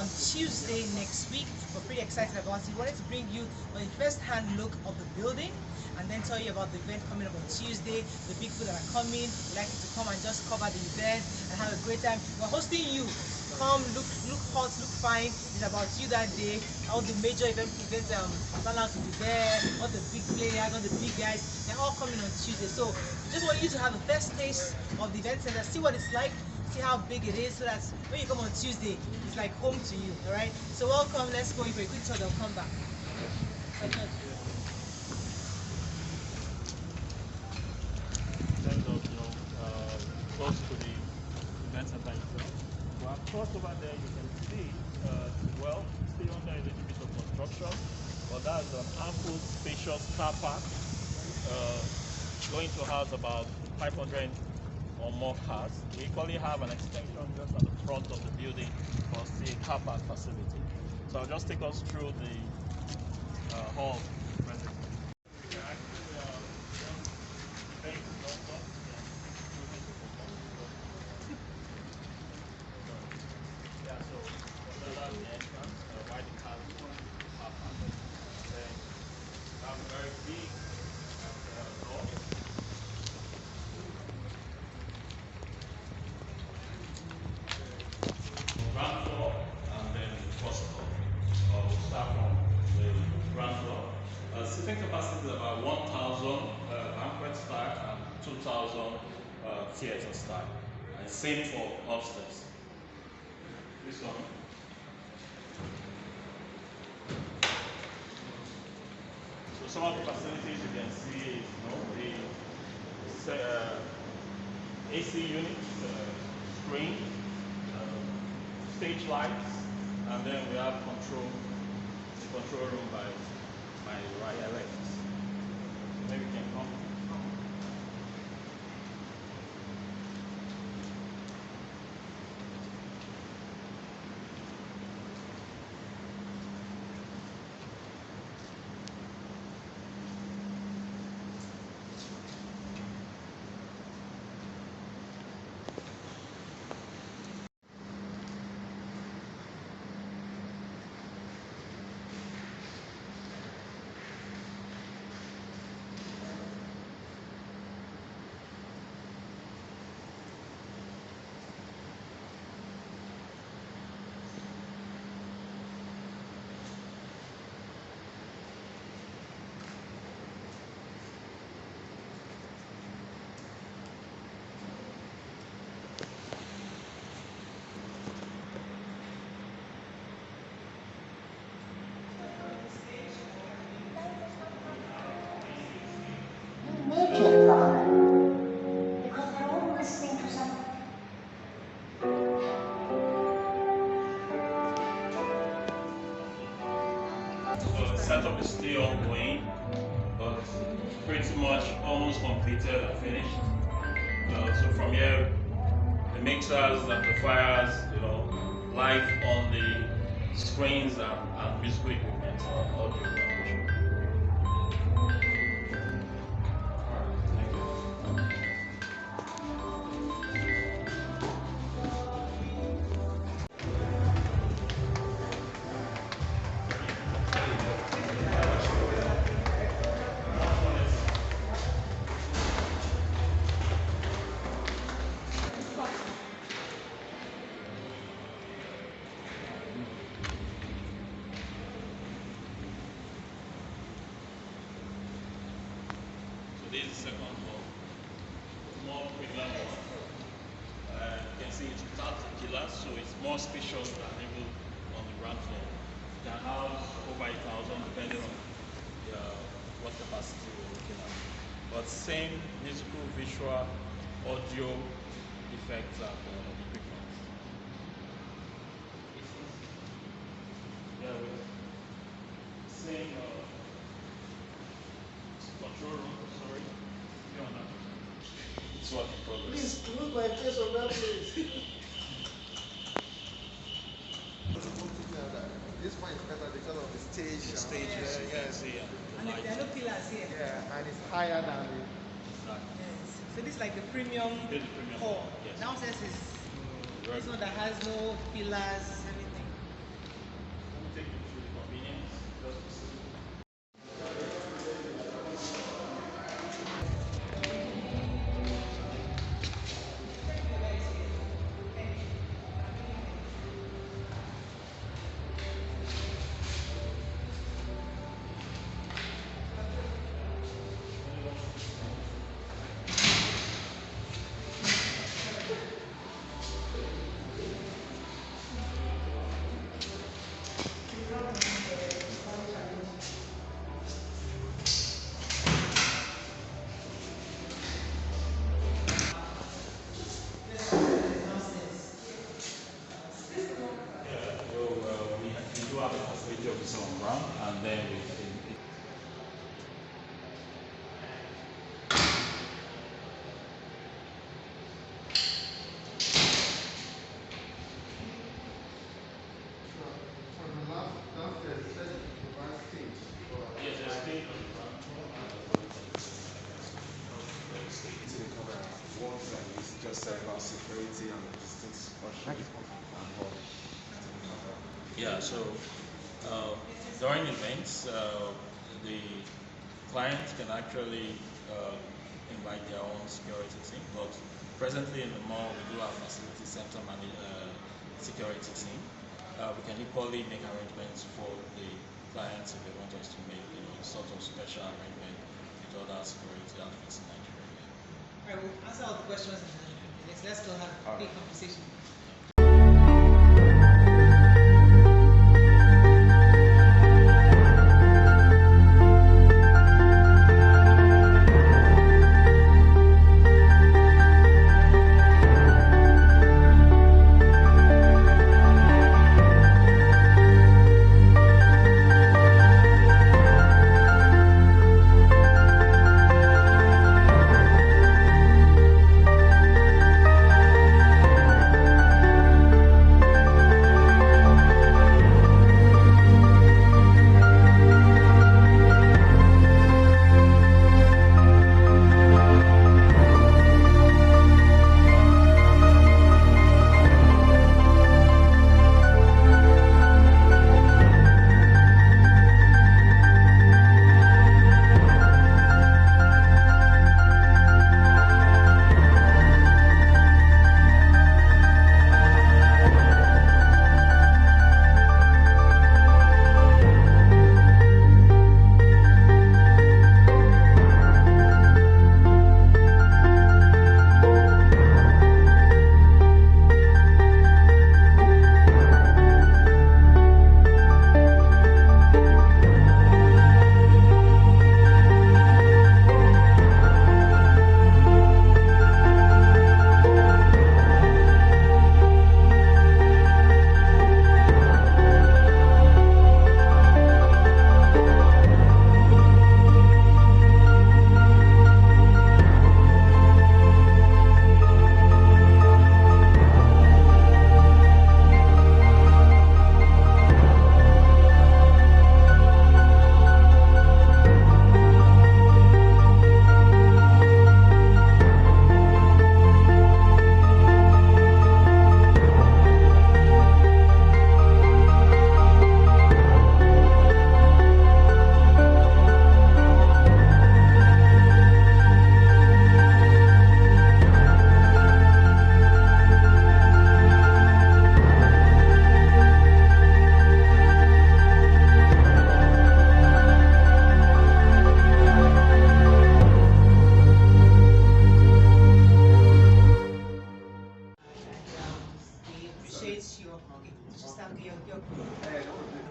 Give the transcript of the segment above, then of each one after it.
Tuesday next week. We're pretty excited about it. We wanted to bring you a first-hand look of the building and then tell you about the event coming up on Tuesday, the big people that are coming. We'd like you to come and just cover the event and have a great time. We're hosting you. Come, look hot, look fine. It's about you that day. All the major events planners will be there. All the big players, all the big guys, they're all coming on Tuesday. So we just want you to have the first taste of the event center, see what it's like, see how big it is, so that when you come on Tuesday, it's like home to you. All right. So welcome. Let's go in for a quick tour. They'll come back. In terms of close to the event center itself. So across over there you can see well, still under a little bit of construction, but that's an ample spacious car park going to house about 500 or more cars. We equally have an extension just at the front of the building for the car park facility. So I'll just take us through the hall presently. We can actually event also. Yeah, so that's the entrance, why the cars are parked. Then we have a very big door. Ground floor and then the first floor. We'll start from the ground floor. Seating capacity is about 1,000 banquet style and 2,000 theater style. And same for upstairs. This one. So some of the facilities you can see is the AC unit, screen, stage lights, and then we have the control room by right left. So maybe we can come. Because they're all listening to something. So the setup is still ongoing, but pretty much almost completed and finished. So from here, the mixers, amplifiers, live on the screens and musical equipment, audio and visual. This is the second floor, more premium one. You can see it's without the pillars, so it's more spacious than even on the ground floor. You can house over 1,000 depending on what capacity we're looking at. But same musical, visual, audio effects and equipment. Yeah, same control room. Sorry. It's work in progress. Please remove my face on that place. This one is better because of the stage. The stages, you can see. And there are no pillars here. Yeah, and it's higher than the. Yes. So this is like the premium hall. Yes. Downstairs is this one that has no pillars, everything. have a facility officer on ground, and then Just about security and distance caution. yeah, so during events, the client can actually invite their own security team, but presently in the mall we do have facility center security team. We can equally make arrangements for the clients if they want us to make sort of special arrangement with other security outfits in Nigeria. All right, we'll answer all the questions and then let's go have a big conversation.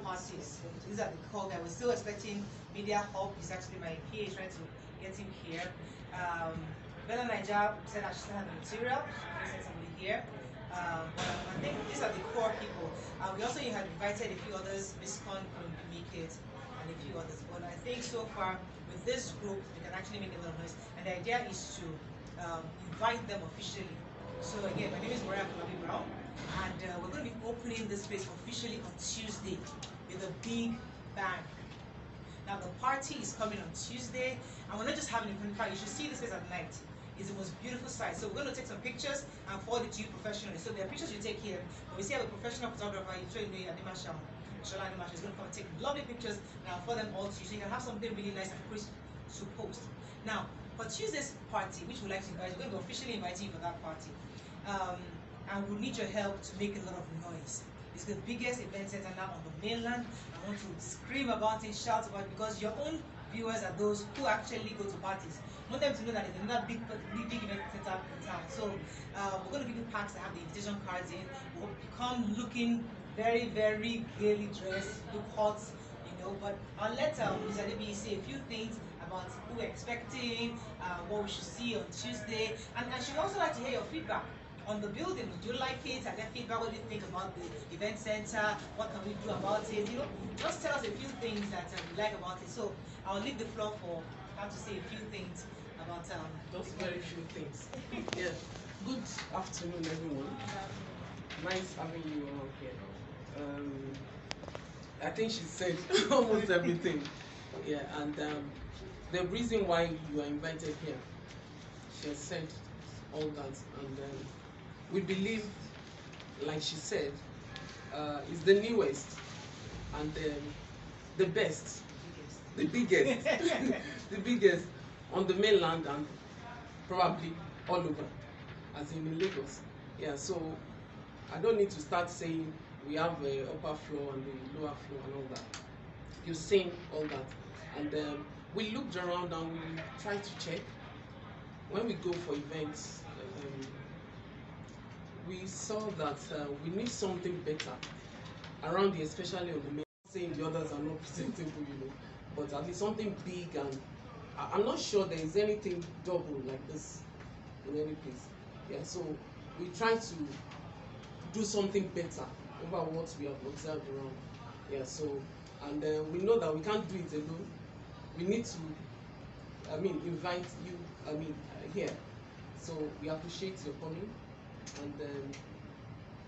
Parties. These are the call that we're still expecting Media Hub. He's actually my PA trying to get him here. Bella Niger said I should still have the material. She sent somebody here. But I think these are the core people. We also had invited a few others. Miss Con couldn't make it, and a few others. But I think so far with this group, we can actually make a lot of noise. And the idea is to invite them officially. So again, my name is Maria Brown, and we're going to be opening this space officially on Tuesday with a big bang. Now the party is coming on Tuesday, and we're not just having a party. You should see this place at night. It's the most beautiful sight. So we're going to take some pictures and forward it to you professionally. So there are pictures you take here, but we see have a professional photographer. You show me Animasha. Shola Animasha is going to come and take lovely pictures, and I'll forward them all to you, so you can have something really nice and crisp to post. Now for Tuesday's party, which we'd like to invite, we're going to officially invite you for that party. And we'll need your help to make a lot of noise. It's the biggest event center now on the mainland. I want to scream about it, shout about it, because your own viewers are those who actually go to parties. I want them to know that there's another big event center in town. So we're going to give you packs that have the invitation cards in. We'll come looking very, very gaily dressed, look hot, you know. But I'll let Ms. Adebi say a few things about who we're expecting, what we should see on Tuesday, and she'd also like to hear your feedback. on the building. Would you like it? And then feedback, what do you think about the event center? What can we do about it? You know, just tell us a few things that you like about it. So I'll leave the floor for how to say a few things about Just very few things. Yeah. Good afternoon, everyone. Nice having you all here. I think she said almost everything. Yeah, and the reason why you are invited here, she has said all that, and we believe, like she said, is the newest and the best, the biggest, the biggest on the mainland and probably all over, as in Lagos. Yeah, so I don't need to start saying we have a upper floor and the lower floor and all that. You've seen all that, and we looked around and we tried to check. When we go for events, we saw that we need something better around here, especially on the main. Saying the others are not presentable, you know, but at least something big, and I'm not sure there is anything double like this in any place. Yeah, so we try to do something better over what we have observed around. Yeah, so and we know that we can't do it alone. We need to, invite you. Here. So we appreciate your coming, and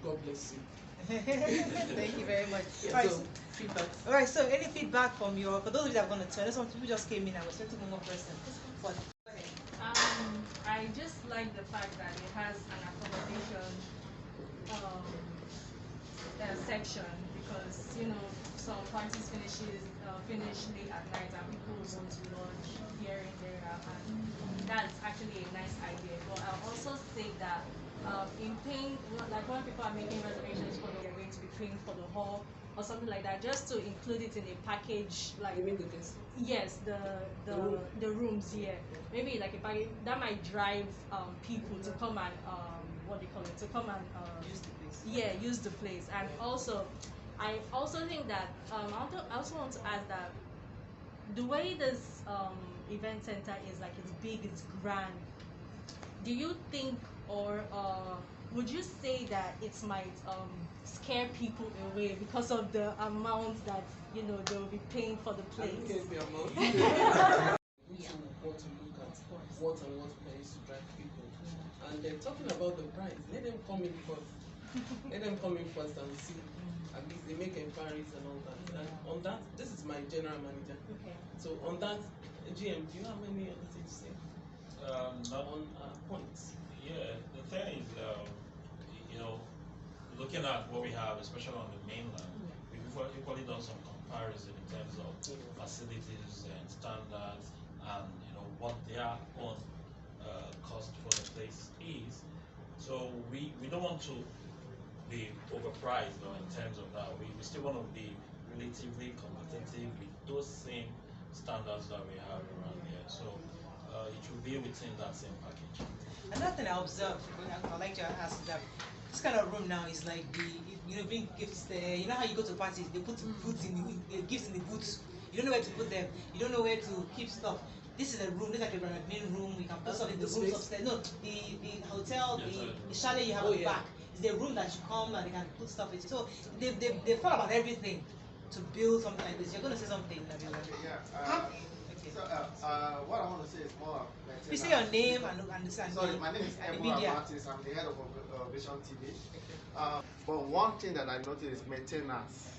God bless you. Thank you very much. Yeah, All right, so feedback. all right, so any feedback from your, for those of you that are going to turn, some people just came in and was expecting one more person. But, go ahead. I just like the fact that it has an accommodation section, because some parties finish late at night and people want to lodge here and there, and that's actually a nice idea. But I'll also say that in paying, like when people are making reservations for they're going to be paying for the hall or something like that, just to include it in a package, like You mean the guest? yes, the rooms, yeah. Maybe like a package that might drive people to come and what do you call it? To come and Use the place. yeah, use the place. And also, I also think that I also want to add that the way this event center is, like, it's big, it's grand. Do you think, or would you say that it might scare people away because of the amount that they'll be paying for the I place? don't care the amount. We too want to look at what and what price to drive people. And talking about the price, let them come in first. Let them come in first and see. At least they make inquiries and all that. And on that, this is my general manager. Okay. So on that, GM, do you have any other thing to say Not on points? Yeah, the thing is, looking at what we have, especially on the mainland, we've equally done some comparison in terms of facilities and standards, and what their own cost for the place is. So we don't want to be overpriced, or in terms of that. We still want to be relatively competitive with those same standards that we have around here. So it should be within that same package. Another thing I observed, I'd like to ask that this kind of room now is like bring gifts there. You know how you go to parties, they put boots the gifts in the boots. You don't know where to put them. You don't know where to keep stuff. This is a room. This is like a admin room. We can put stuff in the rooms upstairs. No, the hotel, the chalet you have at the back is the room that you come and they can put stuff in. So they thought about everything to build something like this. You're going to say something, Nabila. Yeah. So, what I want to say is more like. Please say your name and Sorry, my name is and the Ebola media. Martins. I'm the head of Vision TV. But one thing that I noticed is maintenance.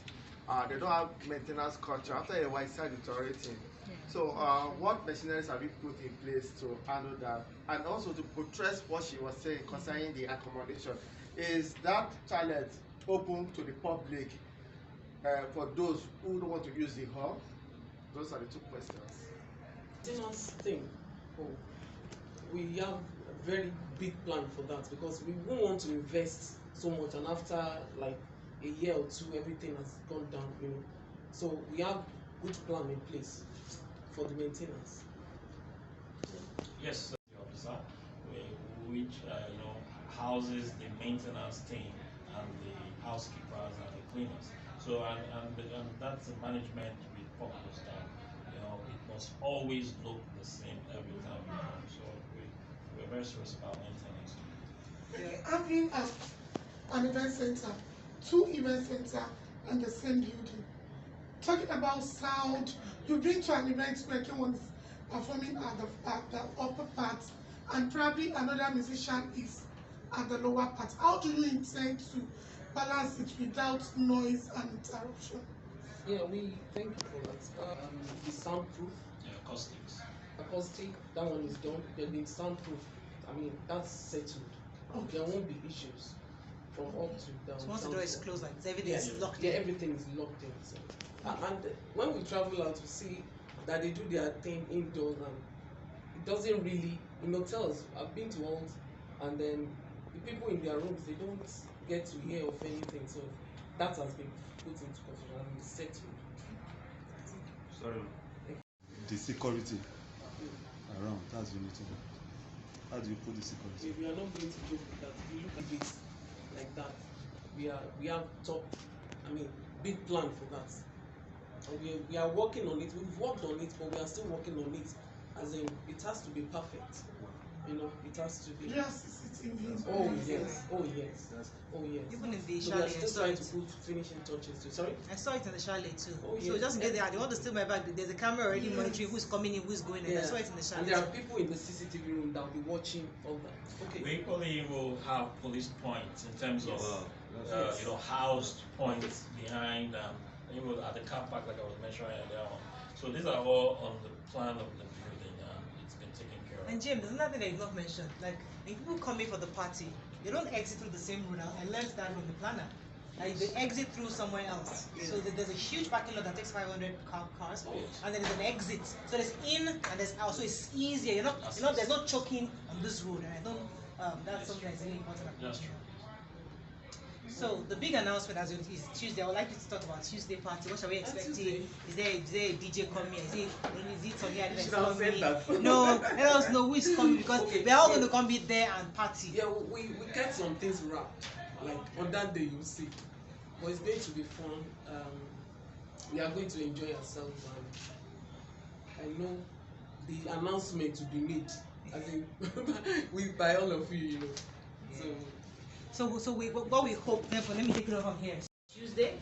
They don't have maintenance culture. After a while, it starts deteriorating. So, what machineries have you put in place to handle that? And also to buttress what she was saying concerning the accommodation, is that toilet open to the public for those who don't want to use the hall? Those are the two questions. Maintenance thing. Oh, we have a very big plan for that, because we won't want to invest so much, and after like a year or two, everything has gone down. So we have good plan in place for the maintenance. Yes, the officer, which houses the maintenance team and the housekeepers and the cleaners. So and that's the management with purpose that it must always look the same every time we come. So we're very serious about maintenance. Having an event center, two event center in the same building. Talking about sound, you've been to an event where someone is performing at the upper part and probably another musician is at the lower part. How do you intend to balance it without noise and interruption? Yeah, we thank you for that. The soundproof, Acoustics. acoustic, that one is done. Then the soundproof, I mean, that's settled. There won't be issues from up to down. So once the door is closed, like everything is locked Yeah, in. everything is locked in. So. And when we travel out, we see that they do their thing indoors, and it doesn't really, in hotels, I've been to halls, and then the people in their rooms, they don't get to hear of anything. So that has been put into consideration and settled. Sorry. The security around, that's the unity. How do you put the security? We are not going to joke with that. If you look at it like that, we have top, I mean, big plan for that. And we are working on it. We've worked on it, but we are still working on it. As in, it has to be perfect. You know, it has to be. Yes, CCTV. Oh yes, oh yes, oh yes. Even in the So we chalet, are I still saw trying it. to put finishing touches to. Sorry. I saw it in the chalet too. Oh, So yes. just in case they want to steal my bag, there's a camera already Yes. monitoring who's coming in, who's going in. I saw it in the chalet. And there are people in the CCTV room that will be watching all that. Okay. We equally will have police points in terms of, Yes. housed points behind, at the car park, like I was mentioning earlier on. So these are all on the plan of the building, and it's been taken care of. And Jim, there's another thing that you've not mentioned. Like, when people come in for the party, they don't exit through the same route. I learned that from the planner. Like, they exit through somewhere else. So there's a huge parking lot that takes 500 cars, and then there's an exit. So there's in and there's out. So it's easier. There's no choking on this road. And I don't. That's something that's really important. That's true. So the big announcement as is Tuesday. I would like you to talk about Tuesday party. What are we expecting? Is there a DJ coming? Is it something You should have said that. No, let us know who is coming because Okay, we are all so- going to come be there and party. Yeah, we get some things wrapped. Like on that day you see. But it's going to be fun. We are going to enjoy ourselves, and I know the announcement to be made. I think by all of you, So So what we hope, therefore, let me take it over from here. Tuesday,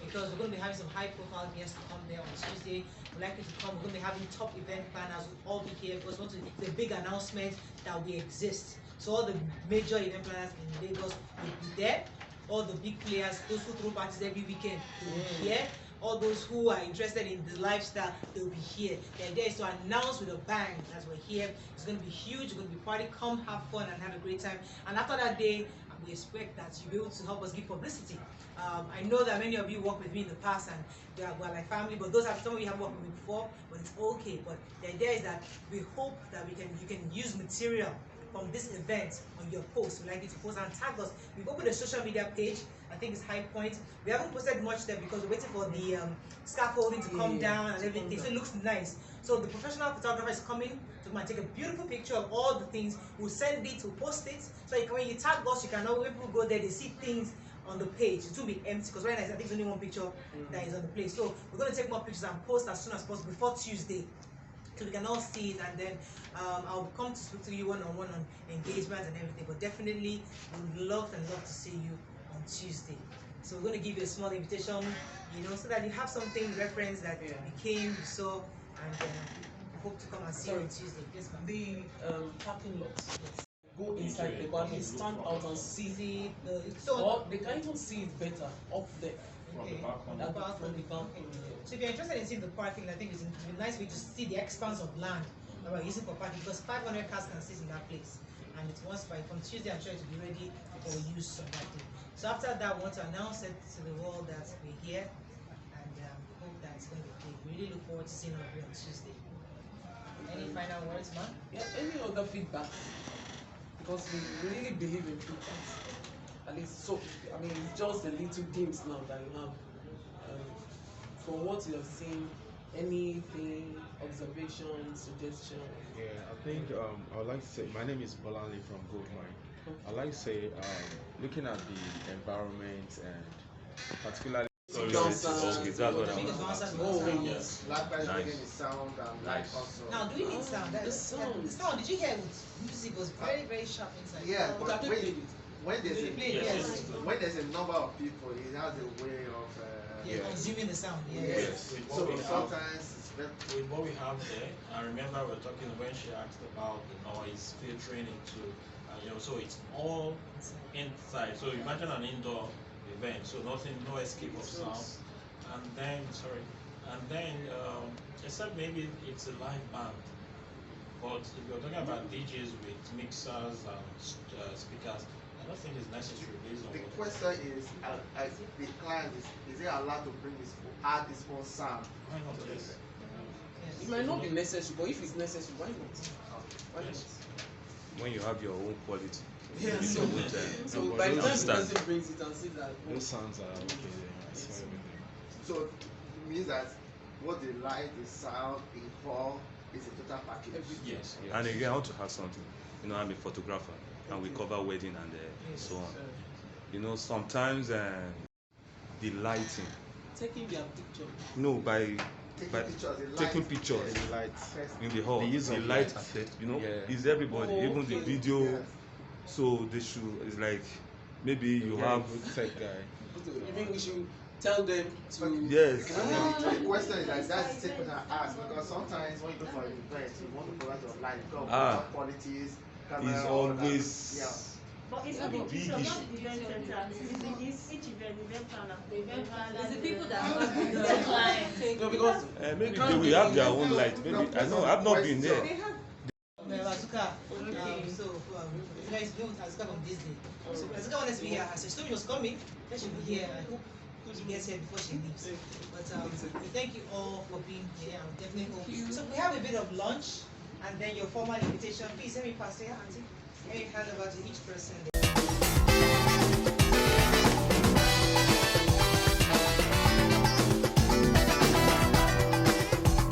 because we're going to be having some high-profile guests to come there on Tuesday. We'd like you to come. We're going to be having top event planners will all be here because we want to the big announcement that we exist. So all the major event planners in Lagos will be there. All the big players, those who throw parties every weekend, will be here. All those who are interested in the lifestyle, they'll be here. The idea is to announce with a bang as we're here. It's going to be huge. It's going to be party. Come have fun and have a great time. And after that day, we expect that you'll be able to help us give publicity. I know that many of you worked with me in the past and we're like family, but some of you have worked with me before, but it's okay. But the idea is that we hope that you can use material from this event on your post. We'd like you to post and tag us. We've opened a social media page. I think it's High Point. We haven't posted much there because we're waiting for the scaffolding to come down and everything. So it looks nice. So the professional photographer is coming to come and take a beautiful picture of all the things. We'll send it, we'll post it. So when you tag us, you can know when people go there, they see things on the page. It will be empty because right now I think there's only one picture that is on the place. So we're going to take more pictures and post as soon as possible before Tuesday, so we can all see it, and then I'll come to speak to you one-on-one on engagement and everything. But definitely, we would love to see you on Tuesday. So we're going to give you a small invitation, so that you have something reference that you came, you saw, and hope to come and see you on Tuesday. Yes, ma'am. the parking lots. Go inside the bar, they stand out and see or they can even see it better up there. From the balcony. That back from the balcony. So if you're interested in seeing the parking, I think it's a nice way to see the expanse of land that we're using for parking, because 500 cars can sit in that place. And it's once from Tuesday, I'm sure it will be ready for use on that day. So after that, we want to announce it to the world that we're here, and hope that it's going to be great. We really look forward to seeing all of you on Tuesday. Any final words, man? Yeah, any other feedback? Because we really believe in feedback. At least, so, I mean, it's just the little things now that you have. From what you have seen, anything, observation, suggestion? Yeah, I think I would like to say, my name is Parley from Goldmine. I'd like to say, looking at the environment and particularly Okay, that's what I want. Oh, yes. Likewise, Nice. bringing the sound and light also. Now, do we need sound? The sound. The sound, did you hear it? Music was very, very sharp inside. Yeah, But but I when, played it. when there's a Yes. when there's a number of people, it has a way of Consuming the sound. yes. With So what we have, sometimes it's better. with what we have there, I remember we were talking when she asked about the noise filtering into, so it's all inside. So imagine an indoor event, so nothing, no escape of sound, and then except maybe it's a live band. But if you're talking about DJs with mixers and speakers, I don't think it's necessary based on The what. question is, the client is he allowed to add his own sound? Why not? Yes. It might not be necessary, but if it's necessary, why not? Why not? When you have your own quality. Yeah. So, so by the time the person brings it and sees that, Those sounds are okay. I saw everything. So it means that what the light, the sound, the call is a total package. Yes. And again, I want to add something. I'm a photographer, and we cover wedding and so on. Sometimes the lighting. taking their picture. No, by taking The pictures The lights. in the hall, The use the of light light. affect. Yeah. Is everybody, Oh, even the okay. video. Yes. So they should. It's like maybe you Yeah, have. good tech guy. You mean we should tell them to? Yes. The question is that that's the same question I ask, because sometimes when you go for an event, you want to provide your light, because of qualities, camera, Is all that. always. But it's not the issue, not the event center. It's each event planner. The event planner. It's the people that the work with the client. No, because Maybe they will have their own light. Maybe I know I've not been there. Azuka, you guys know Azuka from this day. So Azuka wanted to be here. As she told me she was coming, then she'll be here. I hope she gets here before she leaves. But we thank you all for being here. And we definitely hope. So we have a bit of lunch, and then your formal invitation. Please let me pass here, Auntie. Let me hand over to each person.